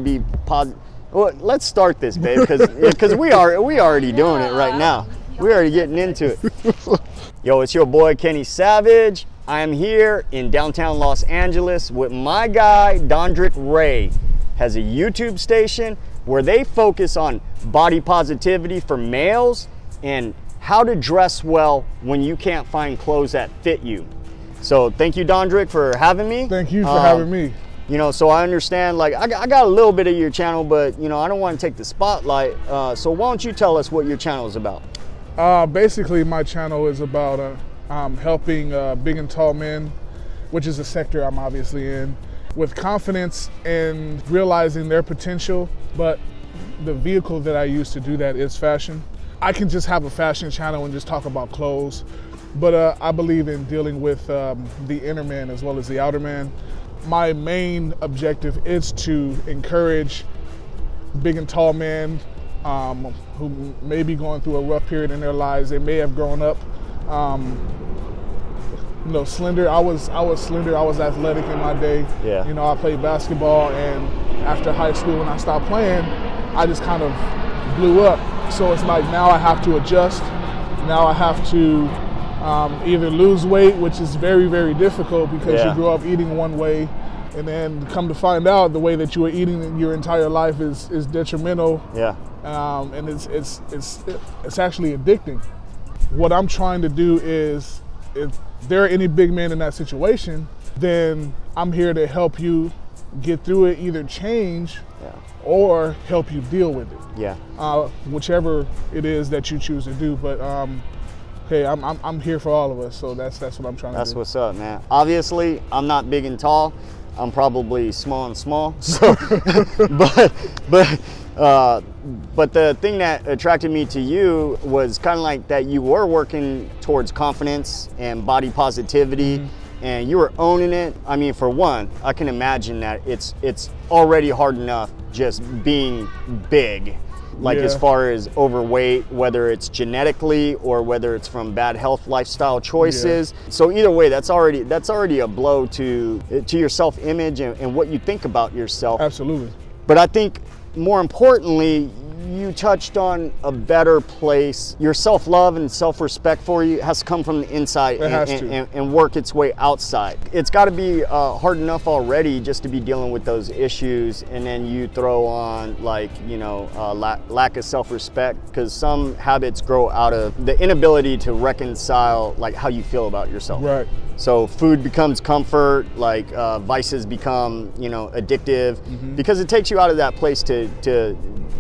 to be well, let's start this, babe, because we already doing it right now. We're already getting into it. Yo, it's your boy Kenny Savage. I am here in downtown Los Angeles with my guy Dondrick Ray. Has a YouTube station where they focus on body positivity for males and how to dress well when you can't find clothes that fit you. So thank you, Dondrick, for having me. Thank you for having me. You know, so I understand, like, I got a little bit of your channel, but, you know, I don't want to take the spotlight. So why don't you tell us what your channel is about? Basically, my channel is about helping big and tall men, which is a sector I'm obviously in, with confidence and realizing their potential. But the vehicle that I use to do that is fashion. I can just have a fashion channel and just talk about clothes, but I believe in dealing with the inner man as well as the outer man. My main objective is to encourage big and tall men who may be going through a rough period in their lives. They may have grown up, you know, slender. I was slender. I was athletic in my day. Yeah. You know, I played basketball, and after high school, when I stopped playing, I just kind of blew up. So it's like now I have to adjust. Now I have to either lose weight, which is very, very difficult because you grow up eating one way, and then come to find out the way that you were eating your entire life is detrimental. Yeah. And it's actually addicting. What I'm trying to do is, if there are any big men in that situation, then I'm here to help you get through it, either change or help you deal with it. Yeah. Whichever it is that you choose to do. But hey, I'm here for all of us, so that's what I'm trying to do. That's what's up, man. Obviously, I'm not big and tall. I'm probably small and small. So, but the thing that attracted me to you was kind of like that you were working towards confidence and body positivity, and you were owning it. I mean, for one, I can imagine that it's already hard enough just being big. Like as far as overweight, whether it's genetically or whether it's from bad health lifestyle choices. So either way, that's already a blow to your self-image and what you think about yourself. Absolutely. But I think more importantly, you touched on a better place. Your self-love and self-respect for you has to come from the inside and work its way outside. It's got to be hard enough already just to be dealing with those issues, and then you throw on, like, you know, lack of self-respect, because some habits grow out of the inability to reconcile like how you feel about yourself. Right. So food becomes comfort, like vices become, you know, addictive, because it takes you out of that place to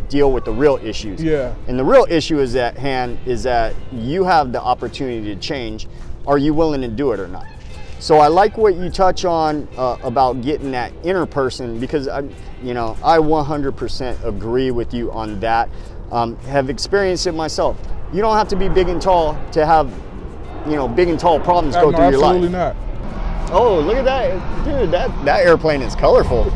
deal with the real issues. Yeah. And the real issue is at hand is that you have the opportunity to change. Are you willing to do it or not? So I like what you touch on about getting that inner person, because I 100% agree with you on that. Have experienced it myself. You don't have to be big and tall to have, you know, big and tall problems go through your life. Absolutely not. Oh, look at that. Dude, that airplane is colorful.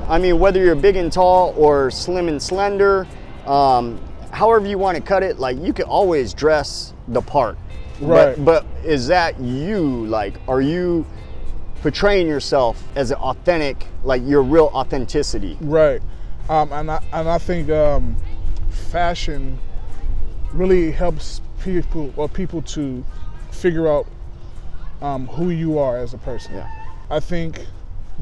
I mean, whether you're big and tall or slim and slender, however you want to cut it, like, you can always dress the part. Right. But is that you? Like, are you portraying yourself as an authentic, like your real authenticity? Right. And I think fashion really helps people to figure out who you are as a person. Yeah. I think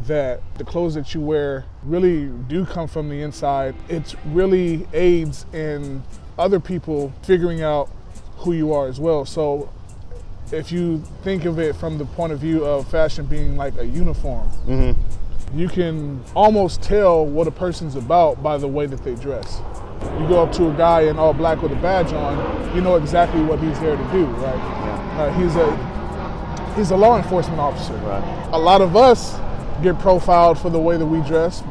that the clothes that you wear really do come from the inside. It really aids in other people figuring out who you are as well. So if you think of it from the point of view of fashion being like a uniform, you can almost tell what a person's about by the way that they dress. You go up to a guy in all black with a badge on, you know exactly what he's there to do, right? Yeah. He's a law enforcement officer. Right. A lot of us get profiled for the way that we dress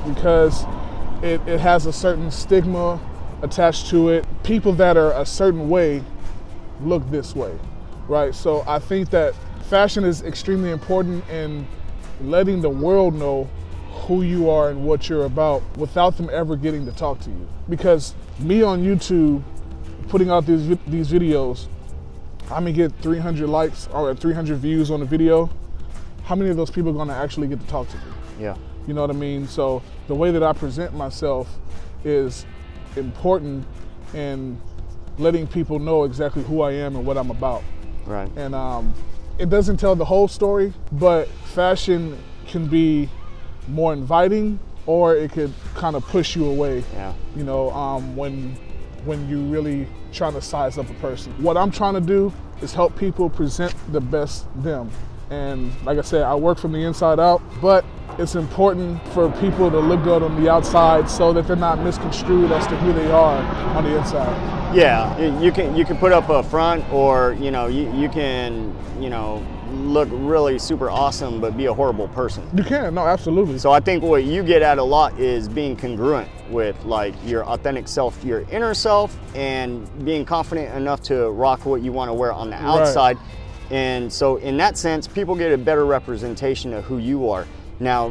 because it has a certain stigma attached to it. People that are a certain way look this way, right? So I think that fashion is extremely important in letting the world know who you are and what you're about without them ever getting to talk to you. Because me on YouTube, putting out these videos, I may get 300 likes or 300 views on a video. How many of those people are gonna actually get to talk to me? Yeah. You know what I mean? So the way that I present myself is important in letting people know exactly who I am and what I'm about. Right. And it doesn't tell the whole story, but fashion can be more inviting, or it could kind of push you away. Yeah. You know, when you really trying to size up a person. What I'm trying to do is help people present the best them. And like I said, I work from the inside out, but it's important for people to look good on the outside so that they're not misconstrued as to who they are on the inside. Yeah, you can put up a front, or you can look really super awesome but be a horrible person. You can, no, absolutely. So I think what you get at a lot is being congruent with like your authentic self, your inner self, and being confident enough to rock what you want to wear on the outside. Right. And so in that sense, people get a better representation of who you are. Now,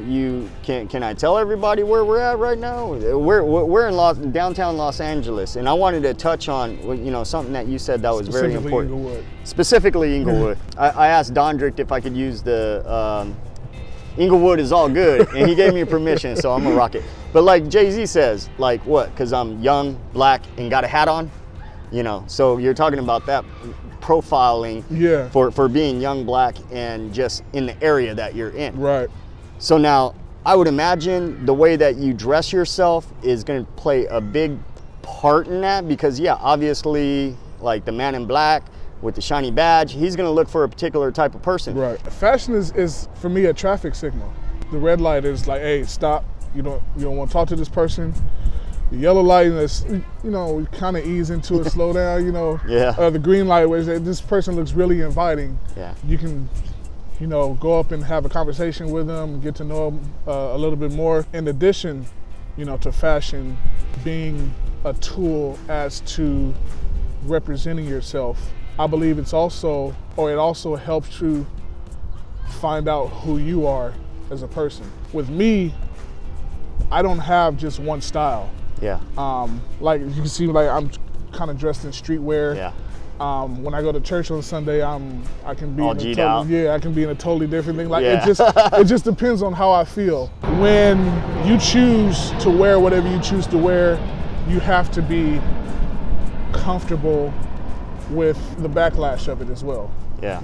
can I tell everybody where we're at right now? We're in downtown Los Angeles, and I wanted to touch on something that you said that was very important. Inglewood. Specifically Inglewood. I asked Dondrick if I could use the Inglewood is all good, and he gave me permission, so I'm gonna rock it. But like Jay-Z says, like what? Because I'm young, black, and got a hat on, So you're talking about that profiling, yeah, for being young, black, and just in the area that you're in. Right. So now, I would imagine the way that you dress yourself is going to play a big part in that, because yeah, obviously, like the man in black with the shiny badge, he's going to look for a particular type of person. Right. Fashion is for me a traffic signal. The red light is like, hey, stop. You don't want to talk to this person. The yellow light is, we kind of ease into it, slow down. Yeah. The green light where this person looks really inviting. Yeah. You can go up and have a conversation with them, get to know them a little bit more. In addition, to fashion being a tool as to representing yourself, I believe it also helps you find out who you are as a person. With me, I don't have just one style. Yeah. Like you can see, like I'm kind of dressed in streetwear. Yeah. When I go to church on Sunday, I can be all G'd out. Yeah, I can be in a totally different thing. Like it just depends on how I feel. When you choose to wear whatever you choose to wear, you have to be comfortable with the backlash of it as well. Yeah.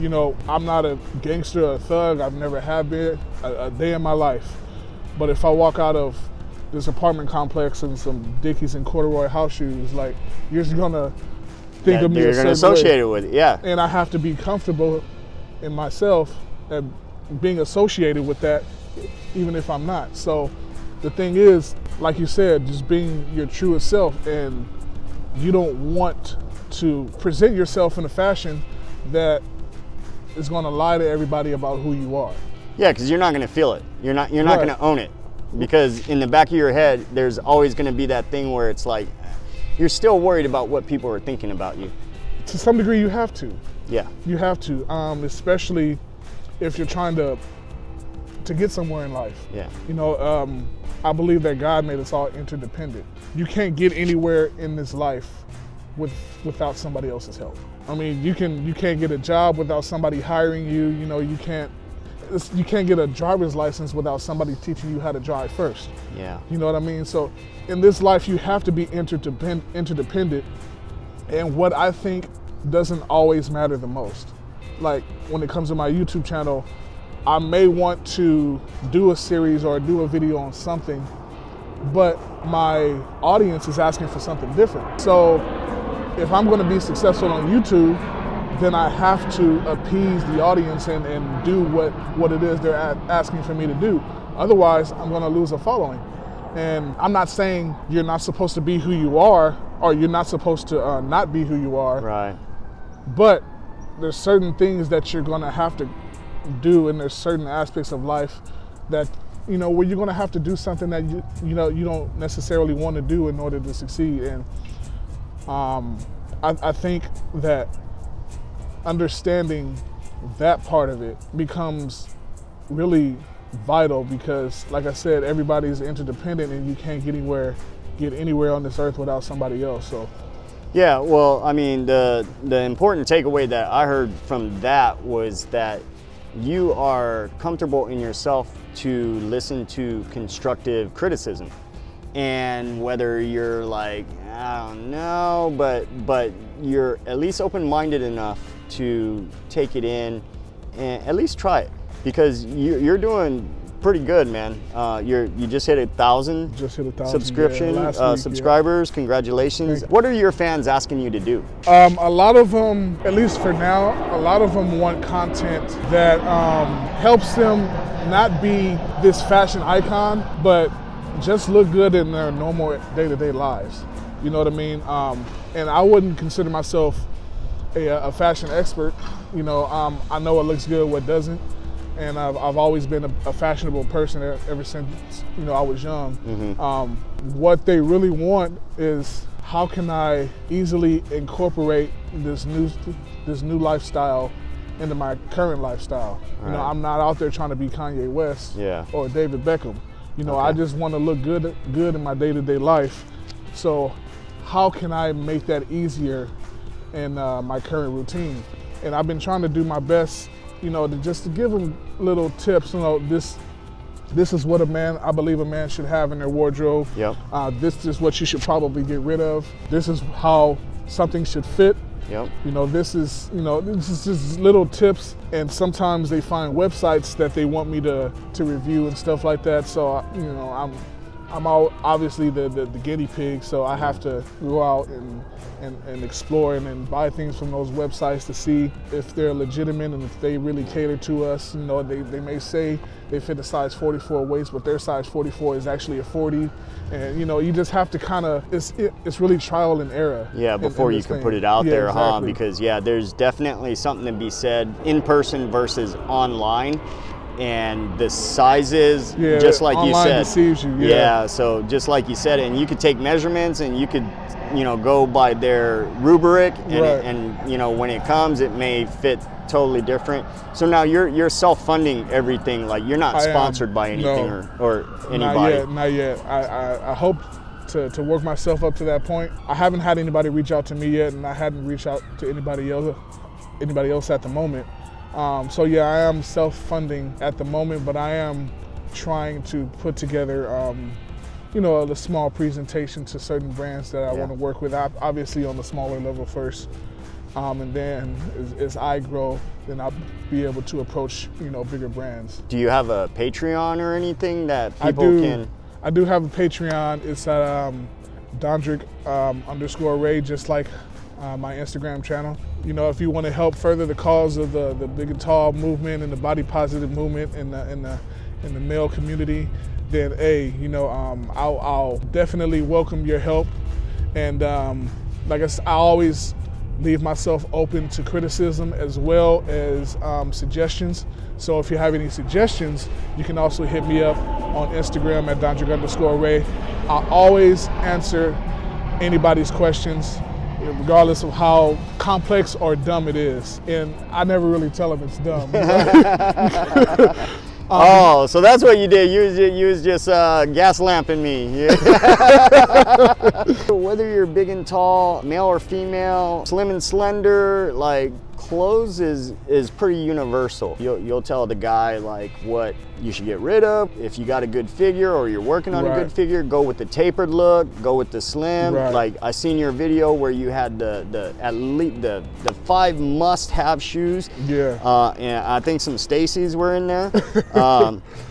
I'm not a gangster or a thug. I've never have been a day in my life. But if I walk out of this apartment complex in some Dickies and corduroy house shoes, like you're just gonna think of me you're gonna associate it with it, yeah. And I have to be comfortable in myself and being associated with that, even if I'm not. So the thing is, like you said, just being your truest self, and you don't want to present yourself in a fashion that is gonna lie to everybody about who you are. Yeah, because you're not gonna feel it. You're not gonna own it. Because in the back of your head, there's always gonna be that thing where it's like, you're still worried about what people are thinking about you. To some degree, you have to. Yeah. You have to, especially if you're trying to get somewhere in life. Yeah. I believe that God made us all interdependent. You can't get anywhere in this life without somebody else's help. I mean, you can't get a job without somebody hiring you. You can't get a driver's license without somebody teaching you how to drive first. Yeah. You know what I mean? So in this life, you have to be interdependent. And what I think doesn't always matter the most. Like when it comes to my YouTube channel, I may want to do a series or do a video on something, but my audience is asking for something different. So if I'm going to be successful on YouTube, then I have to appease the audience and do what it is they're asking for me to do. Otherwise, I'm going to lose a following. And I'm not saying you're not supposed to be who you are, or you're not supposed to not be who you are. Right. But there's certain things that you're going to have to do, and there's certain aspects of life that, where you're going to have to do something that you don't necessarily want to do in order to succeed. And I think that understanding that part of it becomes really vital, because like I said, everybody's interdependent and you can't get anywhere on this earth without somebody else. So yeah, well, I mean, the important takeaway that I heard from that was that you are comfortable in yourself to listen to constructive criticism. And whether you're like, I don't know, but you're at least open-minded enough to take it in and at least try it, because you're doing pretty good, man. You just hit 1,000 subscribers. Congratulations. What are your fans asking you to do? A lot of them, at least for now, a lot of them want content that helps them not be this fashion icon, but just look good in their normal day-to-day lives. You know what I mean? And I wouldn't consider myself a fashion expert. You know, I know what looks good, what doesn't. And I've always been a fashionable person ever since, you know, I was young. What they really want is, how can I easily incorporate this new lifestyle into my current lifestyle? You know, I'm not out there trying to be Kanye West or David Beckham. You know, I just want to look good in my day-to-day life. So how can I make that easier in my current routine? And I've been trying to do my best, you know, to give them little tips. You know, this is what I believe a man should have in their wardrobe. This is what you should probably get rid of. This is how something should fit. You know, this is just little tips, and sometimes they find websites that they want me to review and stuff like that. So, you know, I'm obviously the guinea pig, so I have to go out and explore and then buy things from those websites to see if they're legitimate and if they really cater to us. You know, they may say they fit a size 44 waist, but their size 44 is actually a 40. And, you know, you just have to kind of, it's really trial and error. Before you can put it out there, exactly. Because, there's definitely something to be said in person versus online. And the sizes, just like you said, deceives you. So just like you said, and you could take measurements and you could, you know, go by their rubric, and, and you know, when it comes, it may fit totally different. So now you're self-funding everything, like you're not sponsored by anything or anybody. Not yet. I hope to work myself up to that point. I haven't had anybody reach out to me yet, and I hadn't reached out to anybody else at the moment. So I am self-funding at the moment, but I am trying to put together, you know, a small presentation to certain brands that I want to work with, obviously on the smaller level first. And then as I grow, then I'll be able to approach, you know, bigger brands. Do you have a Patreon or anything that people can? I do have a Patreon. It's at Dondrick _Ray, just like my Instagram channel. You know, if you want to help further the cause of the big and tall movement and the body positive movement in the male community, then you know, I'll definitely welcome your help. And like I said, I always leave myself open to criticism as well as suggestions. So if you have any suggestions, you can also hit me up on Instagram at Dondrick _Ray. I'll always answer anybody's questions, regardless of how complex or dumb it is. And I never really tell them it's dumb. Oh, so that's what you did. You was just gas lamping me. Whether you're big and tall, male or female, slim and slender, like, clothes is pretty universal. You'll tell the guy like what you should get rid of. If you got a good figure or you're working on a good figure, go with the tapered look, go with the slim. Like I seen your video where you had at least the 5 must-have shoes. And I think some Stacy's were in there.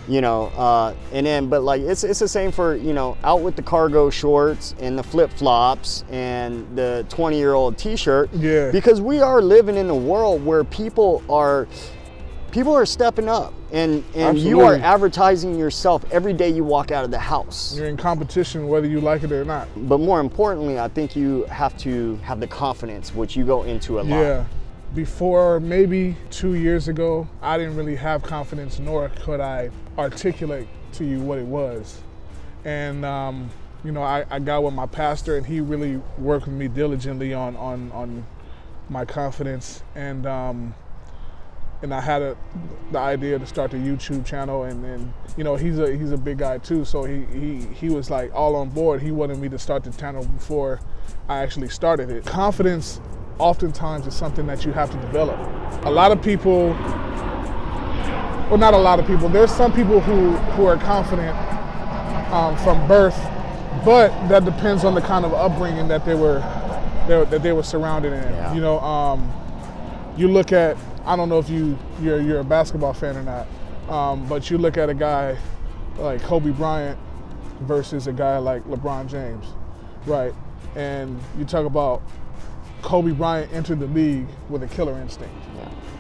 You know, and then but like it's the same for, you know, out with the cargo shorts and the flip-flops and the 20-year-old t-shirt. Because we are living in a world where people are stepping up, and you are advertising yourself every day you walk out of the house. You're in competition whether you like it or not. But more importantly, I think you have to have the confidence, which you go into a lot. Before maybe 2 years ago, I didn't really have confidence, nor could I articulate to you what it was. And you know, I got with my pastor, and he really worked with me diligently on my confidence, and I had the idea to start the YouTube channel, and you know, he's a big guy too, so he was like all on board. He wanted me to start the channel before I actually started it. Confidence oftentimes is something that you have to develop. A lot of people well, not a lot of people. There's some people who are confident from birth, but that depends on the kind of upbringing that they were surrounded in. Yeah. You know, you look at, I don't know if you're a basketball fan or not, but you look at a guy like Kobe Bryant versus a guy like LeBron James, right? And you talk about Kobe Bryant entered the league with a killer instinct,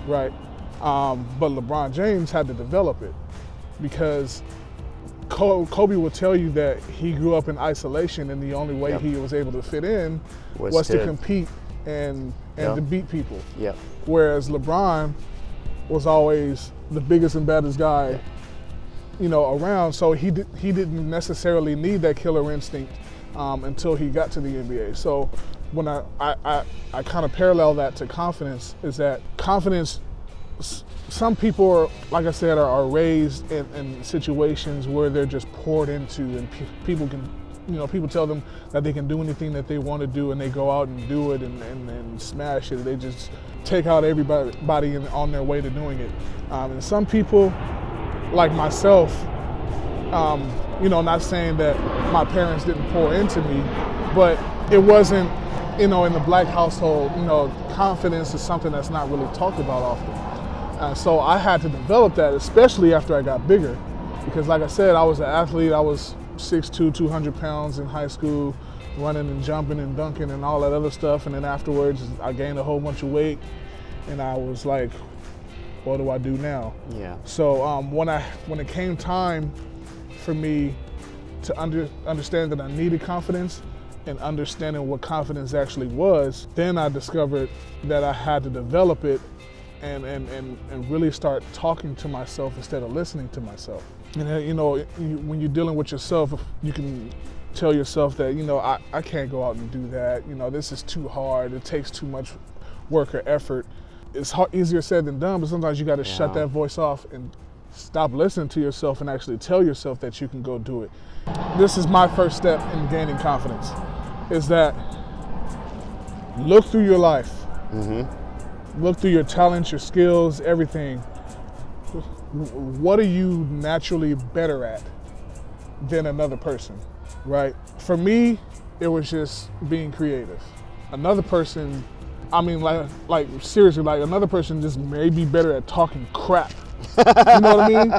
right? But LeBron James had to develop it, because Kobe will tell you that he grew up in isolation, and the only way he was able to fit in was to compete and to beat people. Yep. Whereas LeBron was always the biggest and baddest guy, you know, around. So he didn't necessarily need that killer instinct until he got to the NBA. So when I kind of parallel that to confidence, is that confidence, some people are, like I said, are raised in situations where they're just poured into, and people can, you know, people tell them that they can do anything that they want to do, and they go out and do it and smash it. They just take out everybody on their way to doing it. And some people, like myself, you know, not saying that my parents didn't pour into me, but it wasn't, you know, in the black household, you know, confidence is something that's not really talked about often. So I had to develop that, especially after I got bigger, because like I said, I was an athlete. I was 6'2", 200 pounds in high school, running and jumping and dunking and all that other stuff. And then afterwards, I gained a whole bunch of weight, and I was like, what do I do now? Yeah. So when it came time for me to understand that I needed confidence and understanding what confidence actually was, then I discovered that I had to develop it and really start talking to myself instead of listening to myself. And you know, when you're dealing with yourself, you can tell yourself that, you know, I can't go out and do that. You know, this is too hard. It takes too much work or effort. It's easier said than done, but sometimes you got to shut that voice off and stop listening to yourself and actually tell yourself that you can go do it. This is my first step in gaining confidence, is that look through your life. Look through your talents, your skills, everything. What are you naturally better at than another person, right? For me, it was just being creative. Another person, I mean, like seriously, like another person just may be better at talking crap. You know what I mean?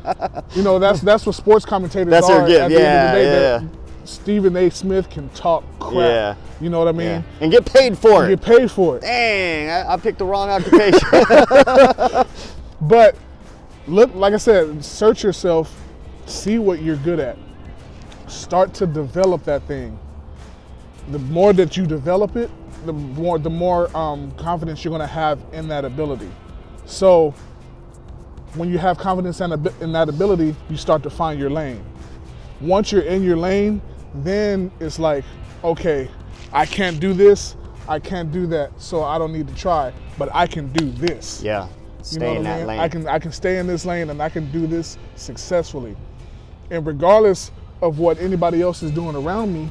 You know, that's what sports commentators that's are. Their gift. At the end of the day, Stephen A. Smith can talk crap. Yeah. You know what I mean? Yeah. And get paid for it. Get paid for it. Dang, I picked the wrong occupation. But look, like I said, search yourself, see what you're good at. Start to develop that thing. The more that you develop it, the more confidence you're gonna have in that ability. So when you have confidence in that ability, you start to find your lane. Once you're in your lane, then it's like, okay, I can't do this, I can't do that, so I don't need to try, but I can do this. Yeah, stay in that lane. I can stay in this lane, and I can do this successfully. And regardless of what anybody else is doing around me,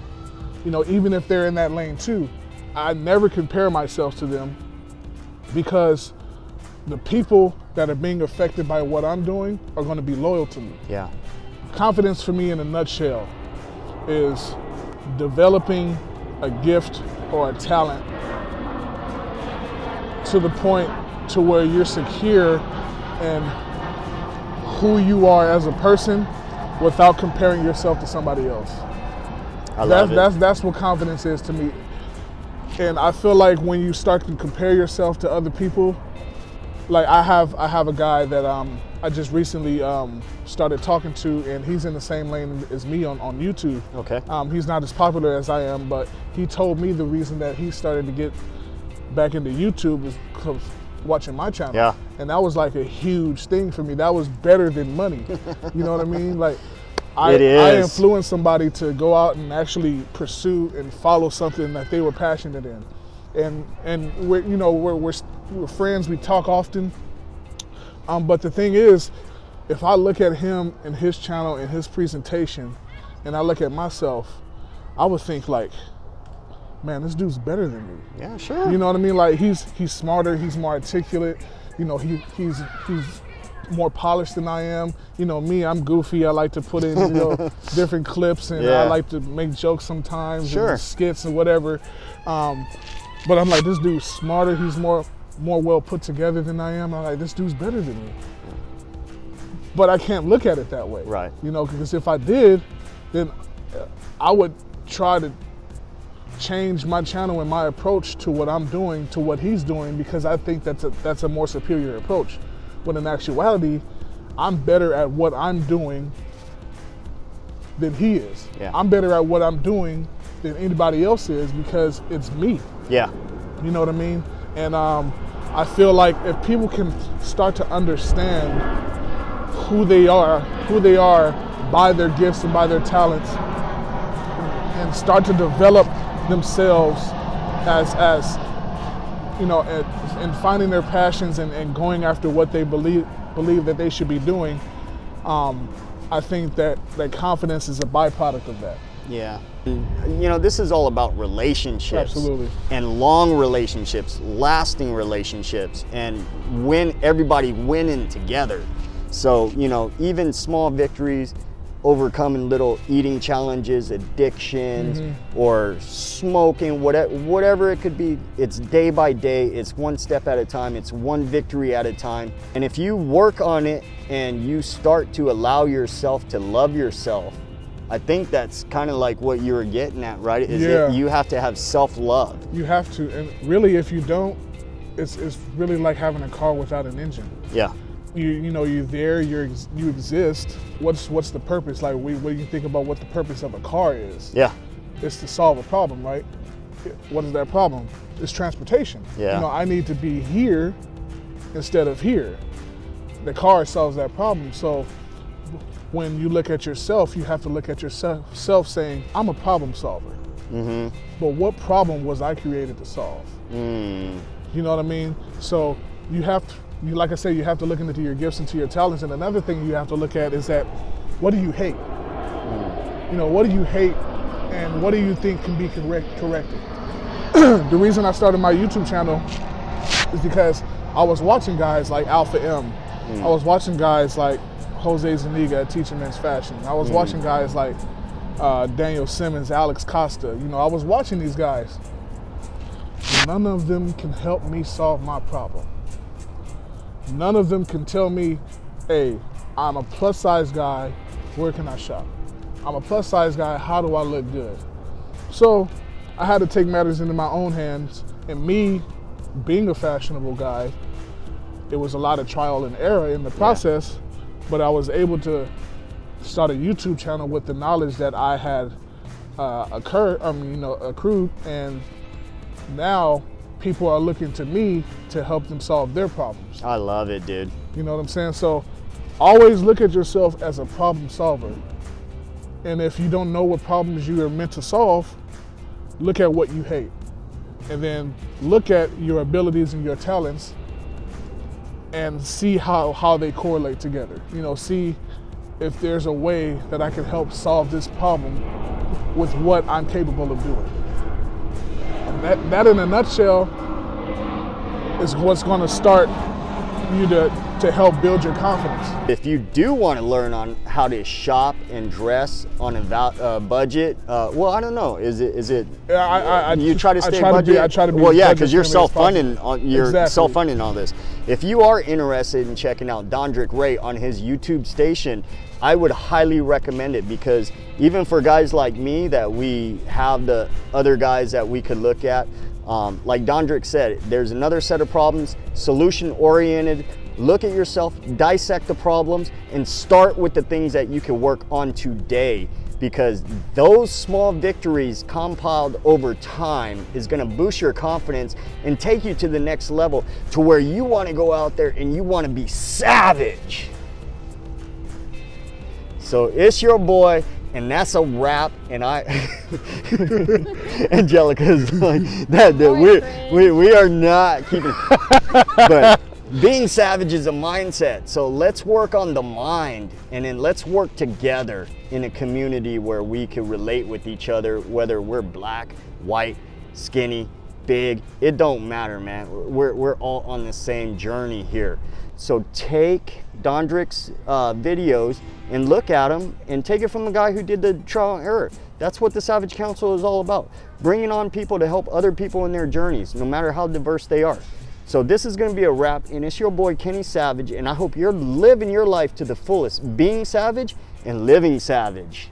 you know, even if they're in that lane too, I never compare myself to them, because the people that are being affected by what I'm doing are going to be loyal to me. Yeah. Confidence for me in a nutshell is developing a gift or a talent to the point to where you're secure in who you are as a person without comparing yourself to somebody else. That's what confidence is to me. And I feel like when you start to compare yourself to other people, like I have a guy that I just recently started talking to, and he's in the same lane as me on YouTube. Okay. He's not as popular as I am, but he told me the reason that he started to get back into YouTube is because watching my channel. Yeah. And that was like a huge thing for me. That was better than money. You know what I mean? Like I influenced somebody to go out and actually pursue and follow something that they were passionate in. And we're friends, we talk often. But the thing is, if I look at him and his channel and his presentation, and I look at myself, I would think like, man, this dude's better than me. Yeah, sure. You know what I mean? Like he's smarter, he's more articulate. You know, he's more polished than I am. You know me, I'm goofy. I like to put in different clips, and Yeah. I like to make jokes sometimes, Sure. and skits and whatever. But I'm like, this dude's smarter. He's more well put together than I am. I'm like, this dude's better than me. But I can't look at it that way. Right. You know, because if I did, then I would try to change my channel and my approach to what I'm doing to what he's doing, because I think that's a more superior approach. When in actuality, I'm better at what I'm doing than he is. Yeah. I'm better at what I'm doing than anybody else is, because it's me. Yeah. You know what I mean? And I feel like if people can start to understand who they are by their gifts and by their talents, and start to develop themselves as you know, and finding their passions and going after what they believe that they should be doing, I think that confidence is a byproduct of that. Yeah. You know, this is all about relationships. Absolutely. And long relationships, lasting relationships, and everybody winning together. So, you know, even small victories, overcoming little eating challenges, addictions, or smoking, whatever it could be, it's day by day, it's one step at a time, it's one victory at a time. And if you work on it and you start to allow yourself to love yourself, I think that's kind of like what you were getting at, right? You have to have self-love. You have to, and really if you don't, it's really like having a car without an engine. Yeah. You know, you're there, you exist. What's the purpose? Like, what do you think about what the purpose of a car is? Yeah. It's to solve a problem, right? What is that problem? It's transportation. Yeah. You know, I need to be here instead of here. The car solves that problem. So when you look at yourself, you have to look at yourself saying, I'm a problem solver. But what problem was I created to solve? You know what I mean? So you have to, like I said, you have to look into your gifts and to your talents. And another thing you have to look at is that, what do you hate? You know, what do you hate, and what do you think can be corrected? The reason I started my YouTube channel is because I was watching guys like Alpha M. I was watching guys like Jose Zuniga at Teaching Men's Fashion. I was watching guys like Daniel Simmons, Alex Costa. You know, I was watching these guys. None of them can help me solve my problem. None of them can tell me, hey, I'm a plus size guy, where can I shop? I'm a plus size guy, how do I look good? So I had to take matters into my own hands, and me being a fashionable guy, it was a lot of trial and error in the process, but I was able to start a YouTube channel with the knowledge that I had accrued, and now people are looking to me to help them solve their problems. I love it, dude. You know what I'm saying? So always look at yourself as a problem solver. And if you don't know what problems you are meant to solve, look at what you hate. And then look at your abilities and your talents and see how they correlate together. You know, see if there's a way that I can help solve this problem with what I'm capable of doing. And that in a nutshell is what's going to start you to help build your confidence. If you do want to learn on how to shop and dress on a budget, well, I don't know. Is it? You try to stay budget. I try to be. Well, yeah, because you're self-funding. You're Exactly. self-funding all this. If you are interested in checking out Dondrick Ray on his YouTube station, I would highly recommend it, because even for guys like me that we have the other guys that we could look at, like Dondrick said, there's another set of problems, solution-oriented. Look at yourself, dissect the problems, and start with the things that you can work on today, because those small victories compiled over time is going to boost your confidence and take you to the next level, to where you want to go out there and you want to be savage. So it's your boy, and that's a wrap. And Angelica's like that. We are not keeping. But being savage is a mindset. So let's work on the mind, and then let's work together in a community where we can relate with each other, whether we're black, white, skinny, big, it don't matter, man. We're all on the same journey here. So take Dondrick's videos and look at them and take it from the guy who did the trial and error. That's what the Savage Council is all about. Bringing on people to help other people in their journeys, no matter how diverse they are. So this is going to be a wrap, and it's your boy Kenny Savage, and I hope you're living your life to the fullest, being savage and living savage.